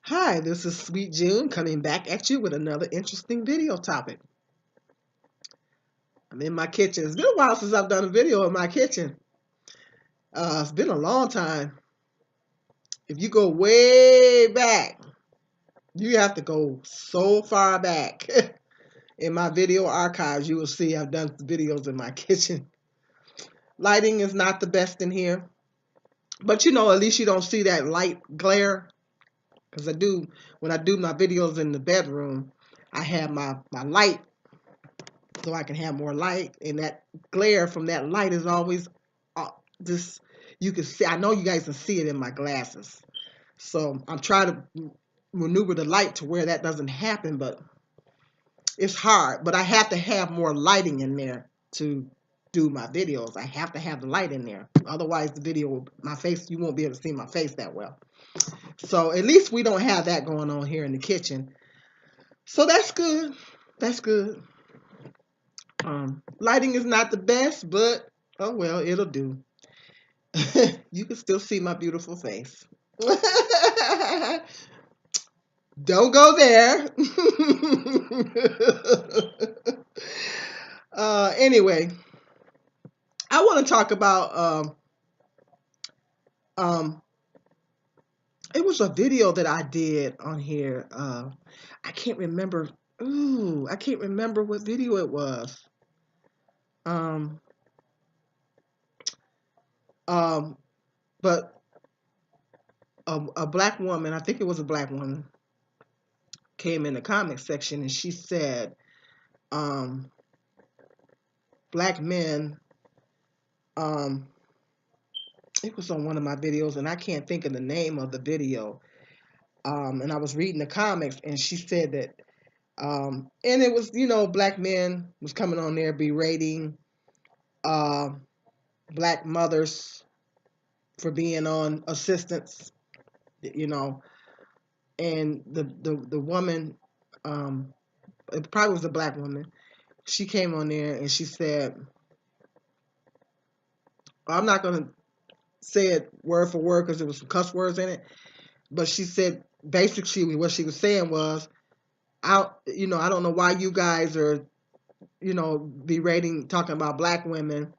Hi, this is Sweet June coming back at you with another interesting video topic. I'm in my kitchen. It's been a while since I've done a video in my kitchen. It's been a long time. If you go way back, you have to go so far back. In my video archives, you will see I've done videos in my kitchen. Lighting is not the best in here, but at least you don't see that light glare. Because when I do my videos in the bedroom, I have my light so I can have more light, and that glare from that light is always just you can see. I know you guys can see it in my glasses, so I'm trying to maneuver the light to where that doesn't happen, but it's hard. But I have to have more lighting in there to do my videos. I have to have the light in there, otherwise the video, my face, you won't be able to see my face that well. So at least we don't have that going on here in the kitchen, so that's good. That's good. Lighting is not the best, but oh well, it'll do. You can still see my beautiful face. Don't go there. Anyway, I want to talk about. Um, it was a video that I did on here. I can't remember. Ooh, I can't remember what video it was. Um, um, but a black woman, I think it was a black woman, came in the comment section and she said, um, black men, um, it was on one of my videos and I can't think of the name of the video. And I was reading the comments and she said that, and it was, black men was coming on there berating uh, black mothers for being on assistance, you know, and the woman, it probably was a black woman, she came on there and she said, I'm not going to say it word for word because there was some cuss words in it, but she said basically what she was saying was, I don't know why you guys are, berating, talking about black women.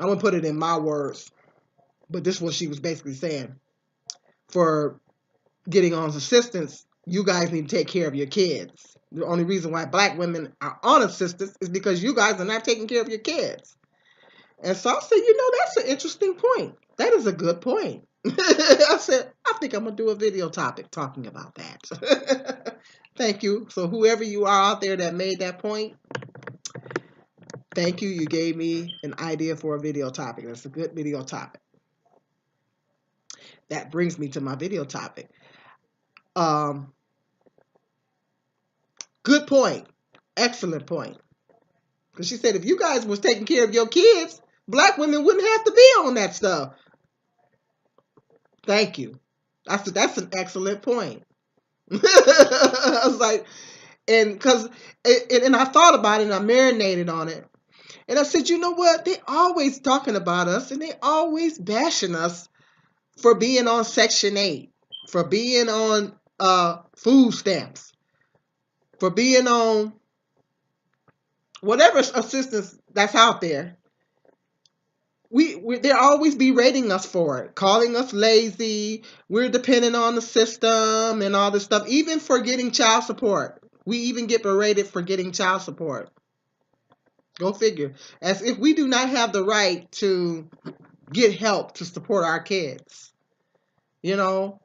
I'm going to put it in my words, but this is what she was basically saying. For getting on assistance, you guys need to take care of your kids. The only reason why black women are on assistance is because you guys are not taking care of your kids. And so I said, that's an interesting point. That is a good point. I said, I think I'm going to do a video topic talking about that. Thank you. So whoever you are out there that made that point, thank you. You gave me an idea for a video topic. That's a good video topic. That brings me to my video topic. Um, Good point. Excellent point. Because she said if you guys was taking care of your kids, black women wouldn't have to be on that stuff. Thank you. That's an excellent point. I was like, and I thought about it and I marinated on it. And I said, you know what? They always talking about us and they always bashing us for being on Section 8, for being on food stamps, for being on whatever assistance that's out there. They'll always be rating us for it, calling us lazy. We're dependent on the system and all this stuff, even for getting child support. We even get berated for getting child support. Go figure. As if we do not have the right to get help to support our kids. You know,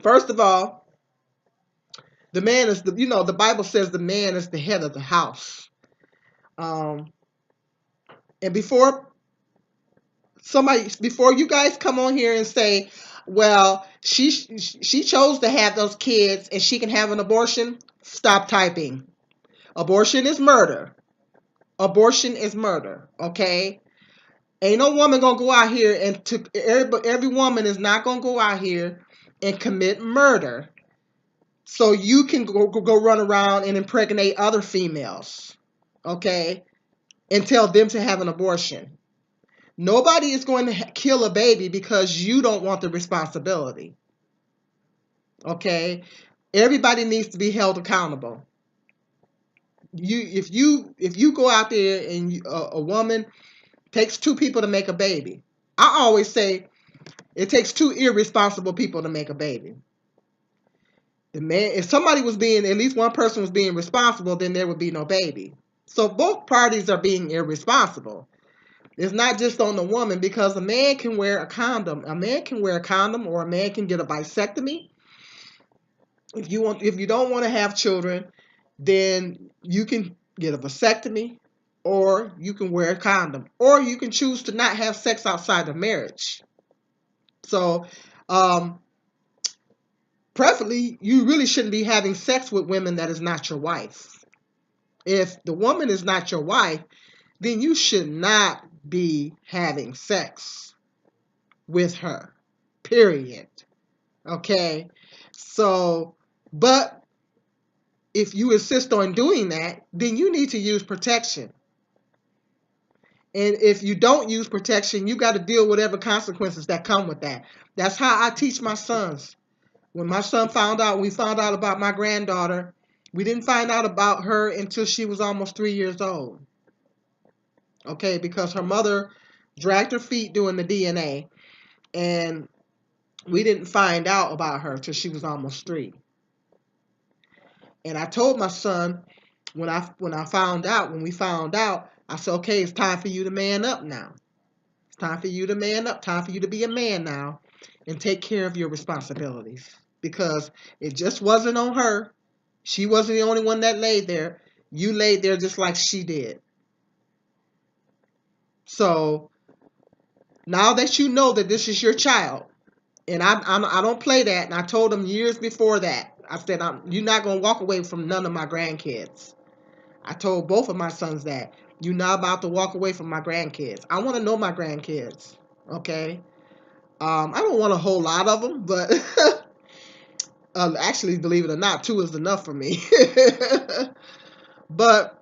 first of all, the man is the Bible says the man is the head of the house. And before you guys come on here and say, well, she chose to have those kids and she can have an abortion, stop typing. Abortion is murder. Abortion is murder. Okay. Ain't no woman gonna go out here and every woman is not gonna go out here and commit murder so you can go run around and impregnate other females, okay, and tell them to have an abortion. Nobody is going to kill a baby because you don't want the responsibility. Okay? Everybody needs to be held accountable. If you go out there and a woman takes two people to make a baby, I always say it takes two irresponsible people to make a baby. The man, if somebody was being, at least one person was being responsible, then there would be no baby. So both parties are being irresponsible. It's not just on the woman, because a man can wear a condom. A man can wear a condom, or a man can get a vasectomy. If you don't want to have children, then you can get a vasectomy, or you can wear a condom, or you can choose to not have sex outside of marriage. So, preferably, you really shouldn't be having sex with women that is not your wife. If the woman is not your wife, then you should not be having sex with her. Period. Okay? So, but if you insist on doing that, then you need to use protection. And if you don't use protection, you got to deal with whatever consequences that come with that. That's how I teach my sons. When my son we found out about my granddaughter, we didn't find out about her until she was almost 3 years old. Okay, because her mother dragged her feet doing the DNA, and we didn't find out about her till she was almost 3. And I told my son when we found out, I said, okay, it's time for you to man up now. It's time for you to man up, time for you to be a man now and take care of your responsibilities. Because it just wasn't on her. She wasn't the only one that laid there. You laid there just like she did. So now that you know that this is your child, and I don't play that, and I told him years before that, I said, you're not going to walk away from none of my grandkids. I told both of my sons that. You're not about to walk away from my grandkids. I want to know my grandkids, okay? I don't want a whole lot of them, but actually, believe it or not, 2 is enough for me. But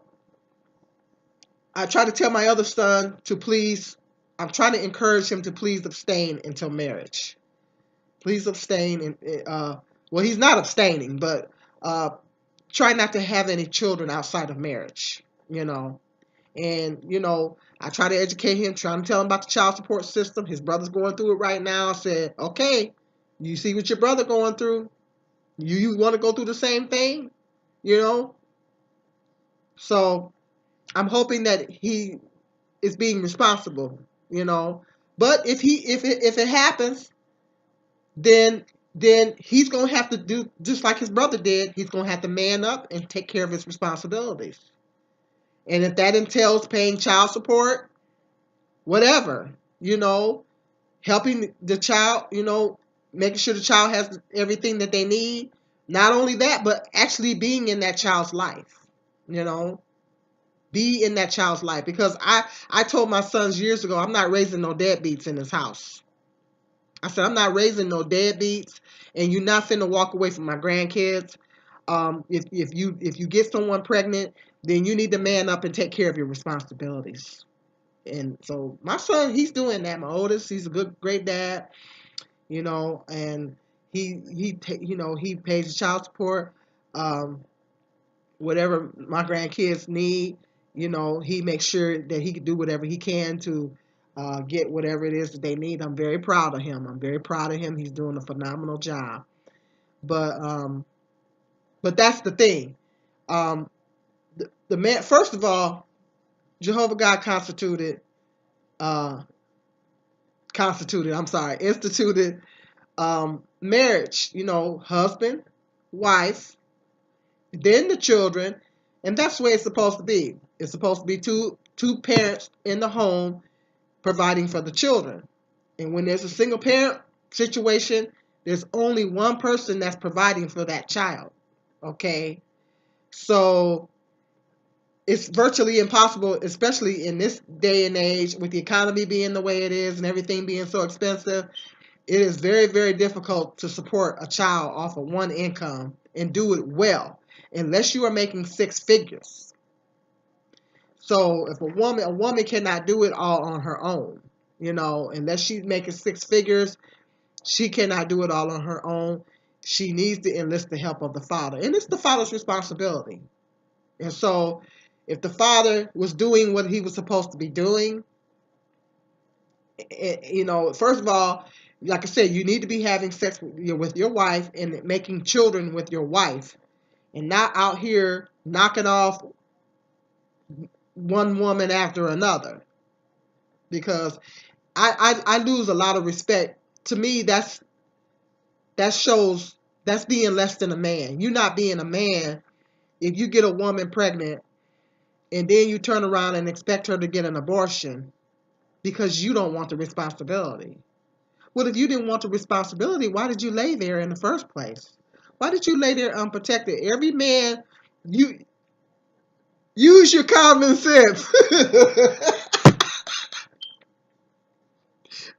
I try to tell my other son to please, I'm trying to encourage him to please abstain until marriage. Please abstain. Well, he's not abstaining, but try not to have any children outside of marriage, you know. And, you know, I try to educate him, trying to tell him about the child support system. His brother's going through it right now. I said, okay, you see what your brother going through? You want to go through the same thing, you know? So I'm hoping that he is being responsible, you know. But if it happens, then he's gonna have to do just like his brother did. He's gonna have to man up and take care of his responsibilities. And if that entails paying child support, whatever, you know, helping the child, you know, making sure the child has everything that they need. Not only that, but actually being in that child's life, you know, be in that child's life. Because I told my sons years ago, I'm not raising no deadbeats in this house. I said, I'm not raising no deadbeats, and you're not finna walk away from my grandkids. If you get someone pregnant, then you need to man up and take care of your responsibilities. And so my son, he's doing that. My oldest, he's a great dad, you know, and he pays the child support, whatever my grandkids need, you know, he makes sure that he can do whatever he can to get whatever it is that they need. I'm very proud of him. He's doing a phenomenal job. But that's the thing. The man, first of all, Jehovah God instituted marriage, you know, husband, wife, then the children, and that's the way it's supposed to be. It's supposed to be two parents in the home providing for the children. And when there's a single parent situation, there's only one person that's providing for that child. Okay? So it's virtually impossible, especially in this day and age, with the economy being the way it is and everything being so expensive. It is very, very difficult to support a child off of one income and do it well, unless you are making 6 figures. So if a woman cannot do it all on her own. Unless she's making six figures, she cannot do it all on her own. She needs to enlist the help of the father. And it's the father's responsibility. And so if the father was doing what he was supposed to be doing, first of all, like I said, you need to be having sex with your wife and making children with your wife, and not out here knocking off one woman after another. Because I lose a lot of respect. To me, that shows that's being less than a man. You're not being a man if you get a woman pregnant and then you turn around and expect her to get an abortion because you don't want the responsibility. Well, if you didn't want the responsibility, why did you lay there in the first place? Why did you lay there unprotected? Every man, you use your common sense.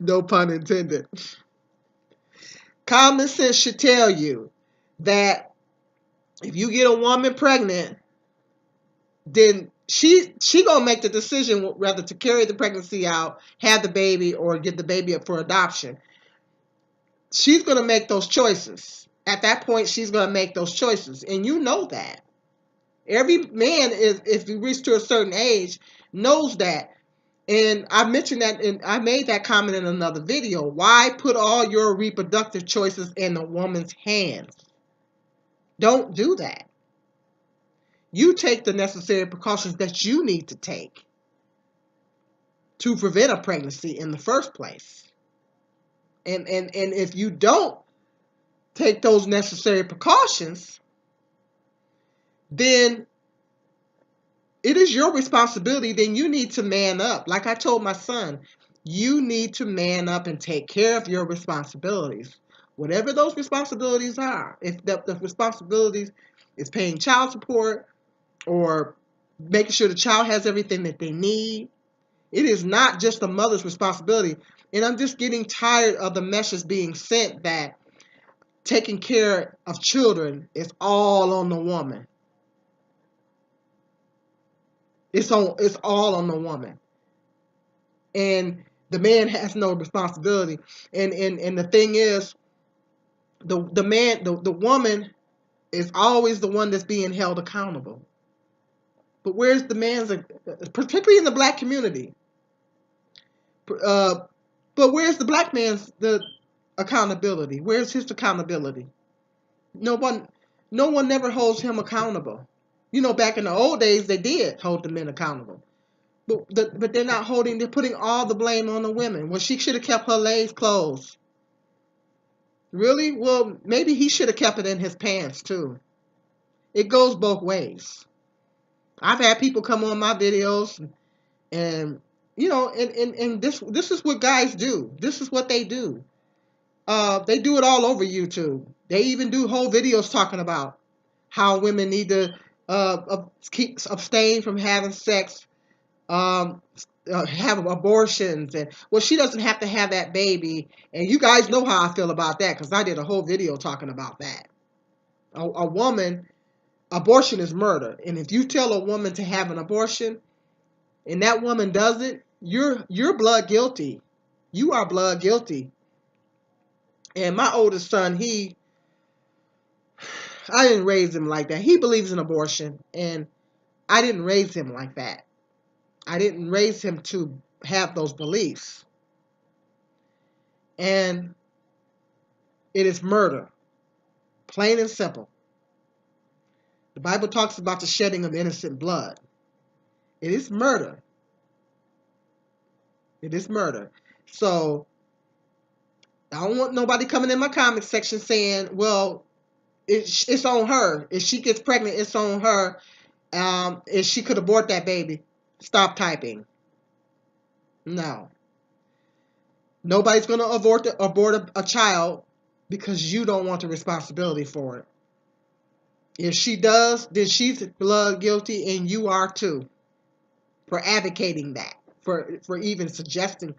No pun intended. Common sense should tell you that if you get a woman pregnant, then she gonna make the decision whether to carry the pregnancy out, have the baby, or get the baby up for adoption. She's gonna make those choices. At that point, she's gonna make those choices, and you know that. Every man is, if you reach to a certain age, knows that. And I mentioned that, and I made that comment in another video. Why put all your reproductive choices in a woman's hands? Don't do that. You take the necessary precautions that you need to take to prevent a pregnancy in the first place. And if you don't take those necessary precautions, then it is your responsibility. Then you need to man up. Like I told my son, you need to man up and take care of your responsibilities. Whatever those responsibilities are. If the responsibilities is paying child support or making sure the child has everything that they need, it is not just the mother's responsibility. And I'm just getting tired of the message being sent that taking care of children is all on the woman. It's all on the woman. And the man has no responsibility. And the thing is, the woman is always the one that's being held accountable. But where's the man's, particularly in the black community? But where's the black man's accountability? Where's his accountability? No one never holds him accountable. Back in the old days, they did hold the men accountable. But they're putting all the blame on the women. Well, she should have kept her legs closed. Really? Well, maybe he should have kept it in his pants too. It goes both ways. I've had people come on my videos and this is what guys do. This is what they do. They do it all over YouTube. They even do whole videos talking about how women need to abstain from having sex, have abortions, and well, she doesn't have to have that baby. And you guys know how I feel about that because I did a whole video talking about that. A woman, abortion is murder, and if you tell a woman to have an abortion, and that woman does it, you're blood guilty. You are blood guilty. And my oldest son, I didn't raise him like that. He believes in abortion, and I didn't raise him like that. I didn't raise him to have those beliefs. And it is murder, plain and simple. The Bible talks about the shedding of innocent blood. It is murder. It is murder. So I don't want nobody coming in my comment section saying, well, it's on her. If she gets pregnant, it's on her. If she could abort that baby. Stop typing. No. Nobody's going to abort a child because you don't want the responsibility for it. If she does, then she's blood guilty, and you are too, for advocating that, for even suggesting.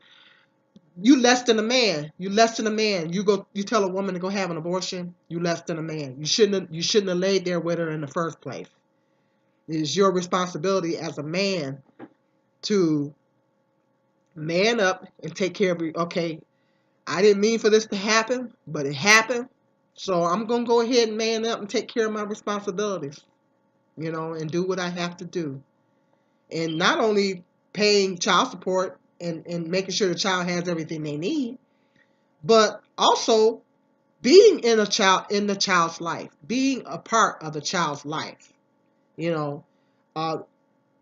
You less than a man. You less than a man. You tell a woman to go have an abortion. You less than a man. You shouldn't have laid there with her in the first place. It is your responsibility as a man to Man up and take care of you. Okay, I didn't mean for this to happen, but it happened. So I'm going to go ahead and man up and take care of my responsibilities, and do what I have to do. And not only paying child support and making sure the child has everything they need, but also being in the child's life, being a part of the child's life. You know, uh,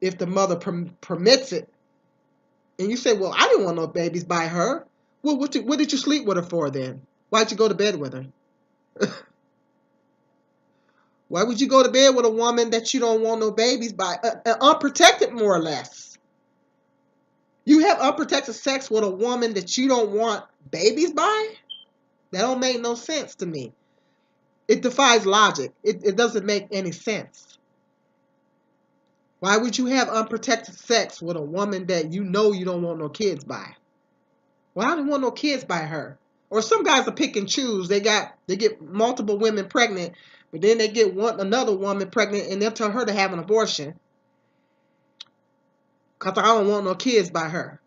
if the mother permits it, and you say, "Well, I didn't want no babies by her." Well, what did you sleep with her for then? Why'd you go to bed with her? Why would you go to bed with a woman that you don't want no babies by? Unprotected, more or less. You have unprotected sex with a woman that you don't want babies by? That don't make no sense to me. It defies logic. It doesn't make any sense. Why would you have unprotected sex with a woman that you know you don't want no kids by? Well, I don't want no kids by her. Or some guys will pick and choose. They get multiple women pregnant, but then they get another woman pregnant and they'll tell her to have an abortion because I don't want no kids by her.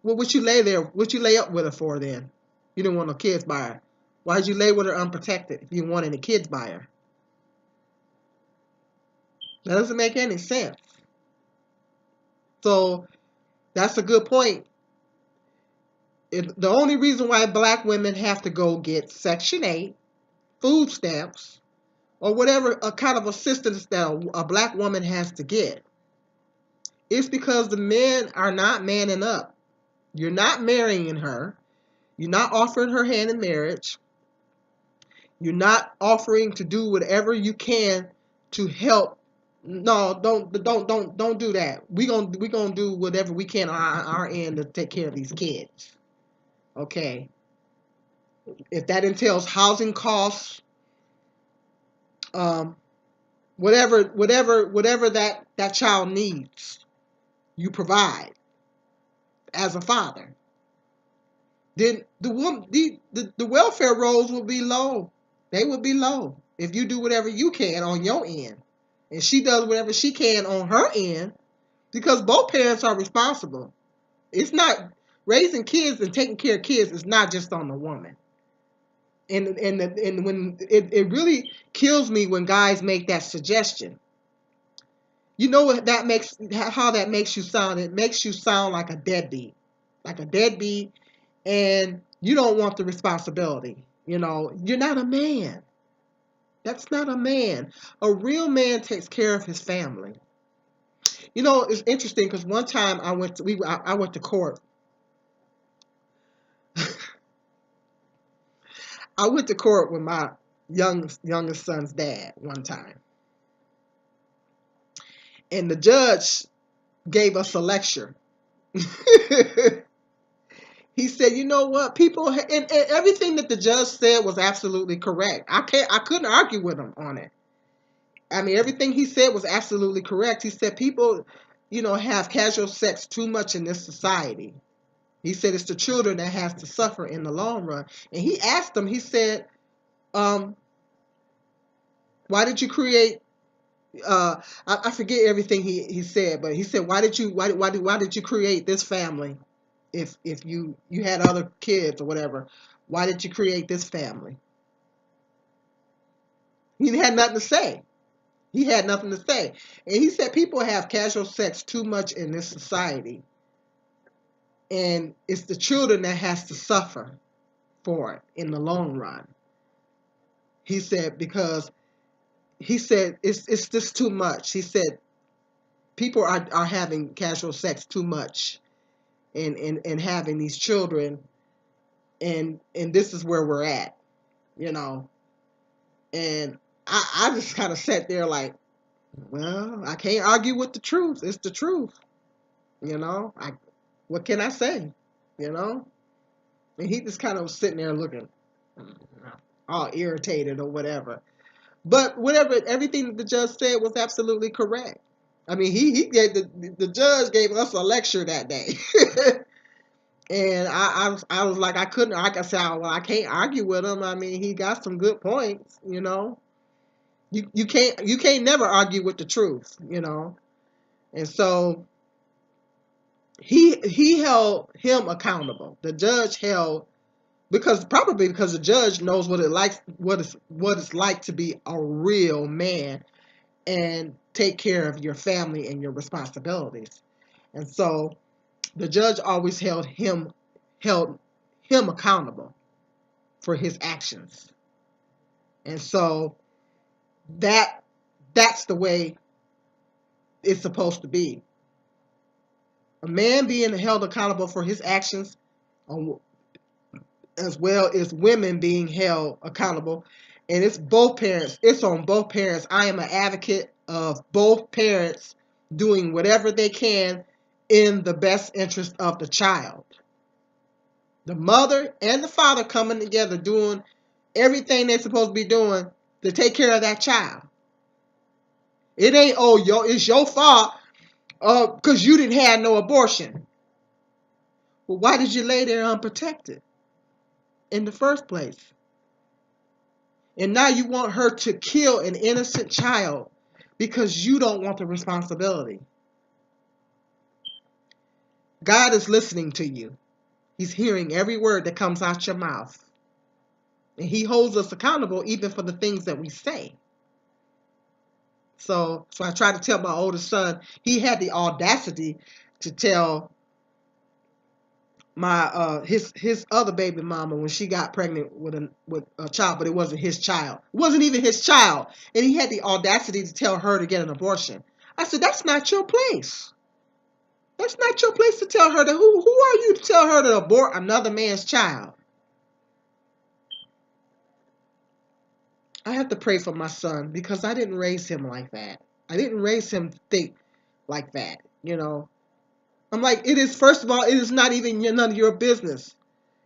Well, what you lay there? What you lay up with her for then? You didn't want no kids by her. Why'd you lay with her unprotected if you didn't want any kids by her? That doesn't make any sense. So that's a good point. The only reason why black women have to go get Section 8, food stamps, or whatever a kind of assistance that a black woman has to get is because the men are not manning up. You're not marrying her. You're not offering her hand in marriage. You're not offering to do whatever you can to help. No, don't do that. We gonna do whatever we can on our end to take care of these kids. Okay. If that entails housing costs, um, whatever that child needs, you provide as a father. Then the welfare rolls will be low. They will be low if you do whatever you can on your end, and she does whatever she can on her end, because both parents are responsible. It's not raising kids and taking care of kids is not just on the woman. And when it really kills me when guys make that suggestion. You know what that makes how that makes you sound? It makes you sound like a deadbeat. Like a deadbeat, and you don't want the responsibility. You're not a man. That's not a man. A real man takes care of his family. It's interesting because one time I went to court. I went to court with my youngest son's dad one time, and the judge gave us a lecture. He said, "You know what? People and everything that the judge said was absolutely correct. I couldn't argue with him on it. I mean, everything he said was absolutely correct. He said people, have casual sex too much in this society. He said it's the children that has to suffer in the long run." And he asked him, he said, um, "Why did you create?" I forget everything he said, but he said, why did you create this family? If you had other kids or whatever, why did you create this family? He had nothing to say. He had nothing to say. And he said people have casual sex too much in this society. And it's the children that has to suffer for it in the long run. He said because he said it's just too much. He said people are having casual sex too much and having these children, and this is where we're at, you know. And I just kind of sat there like, well, I can't argue with the truth. It's the truth, you know. What can I say, you know? And he just kind of was sitting there looking all irritated or whatever. But whatever, everything that the judge said was absolutely correct. I mean, he gave the judge gave us a lecture that day. And I was like, I couldn't, like I said, well, I can't argue with him. I mean, he got some good points, you know. You can't never argue with the truth, you know. And so he held him accountable. The judge held, probably because the judge knows what it's like to be a real man and take care of your family and your responsibilities. And so the judge always held him accountable for his actions. And so that that's the way it's supposed to be. A man being held accountable for his actions, as well as women being held accountable. And it's both parents. It's on both parents. I am an advocate of both parents doing whatever they can in the best interest of the child. The mother and the father coming together doing everything they're supposed to be doing to take care of that child. It ain't, it's your fault because you didn't have no abortion. Well, why did you lay there unprotected in the first place? And now you want her to kill an innocent child because you don't want the responsibility. God is listening to you. He's hearing every word that comes out your mouth. And he holds us accountable even for the things that we say. So I try to tell my oldest son, he had the audacity to tell my his other baby mama when she got pregnant with a child, but it wasn't his child. It wasn't even his child. And he had the audacity to tell her to get an abortion. I said, that's not your place. That's not your place to tell her that. Who are you to tell her to abort another man's child? I have to pray for my son because I didn't raise him like that. I didn't raise him to think like that, you know. I'm like, first of all, it is not even none of your business.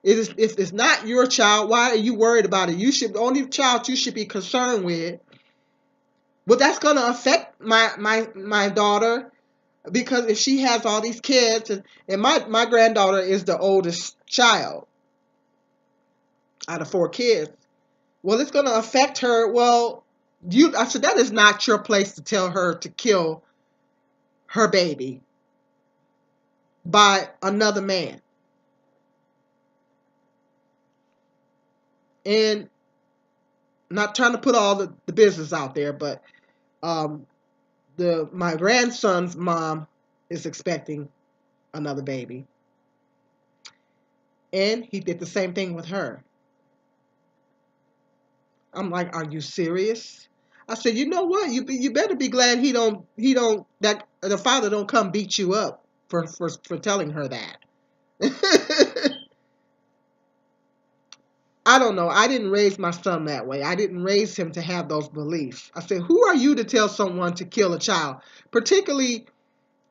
It is, if it's not your child, why are you worried about it? The only child you should be concerned with. But that's gonna affect my daughter, because if she has all these kids, and my granddaughter is the oldest child out of 4 kids. Well, it's gonna affect her. Well, I said, that is not your place to tell her to kill her baby by another man. And not trying to put all the business out there, but my grandson's mom is expecting another baby, and he did the same thing with her. I'm like, are you serious? I said, you know what? You better be glad he don't that the father don't come beat you up for telling her that. I don't know. I didn't raise my son that way. I didn't raise him to have those beliefs. I said, who are you to tell someone to kill a child, particularly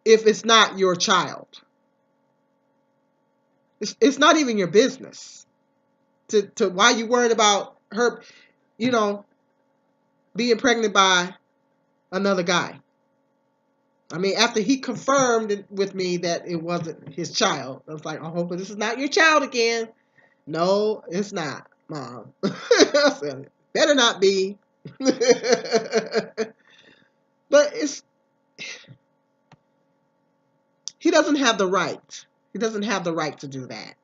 if it's not your child? It's not even your business. To why you worried about her, being pregnant by another guy. I mean, after he confirmed with me that it wasn't his child, I was like, I hope this is not your child again. No, it's not, Mom. I said, better not be. But he doesn't have the right. He doesn't have the right to do that,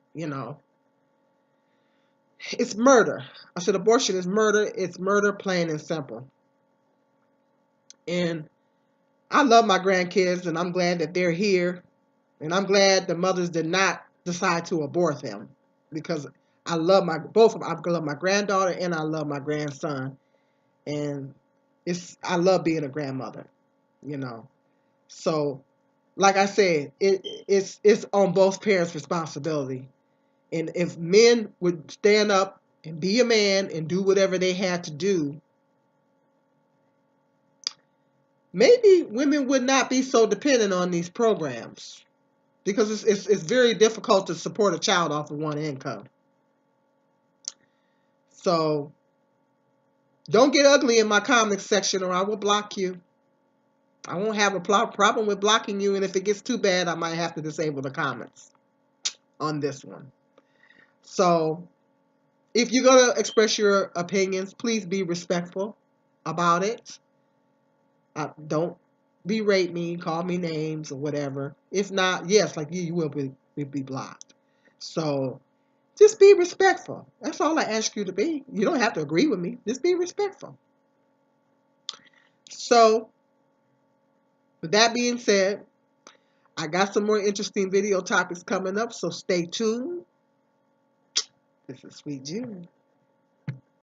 It's murder. I said abortion is murder. It's murder, plain and simple. And I love my grandkids, and I'm glad that they're here. And I'm glad the mothers did not decide to abort them, because I love both of them. I love my granddaughter and I love my grandson. And I love being a grandmother, So, like I said, it's on both parents' responsibility. And if men would stand up and be a man and do whatever they had to do, maybe women would not be so dependent on these programs, because it's very difficult to support a child off of one income. So don't get ugly in my comments section, or I will block you. I won't have a problem with blocking you, and if it gets too bad, I might have to disable the comments on this one. So if you're going to express your opinions, please be respectful about it. Don't berate me, call me names or whatever. If not, yes, like you will be blocked. So just be respectful. That's all I ask you to be. You don't have to agree with me. Just be respectful. So with that being said, I got some more interesting video topics coming up, so stay tuned. This is Sweet June.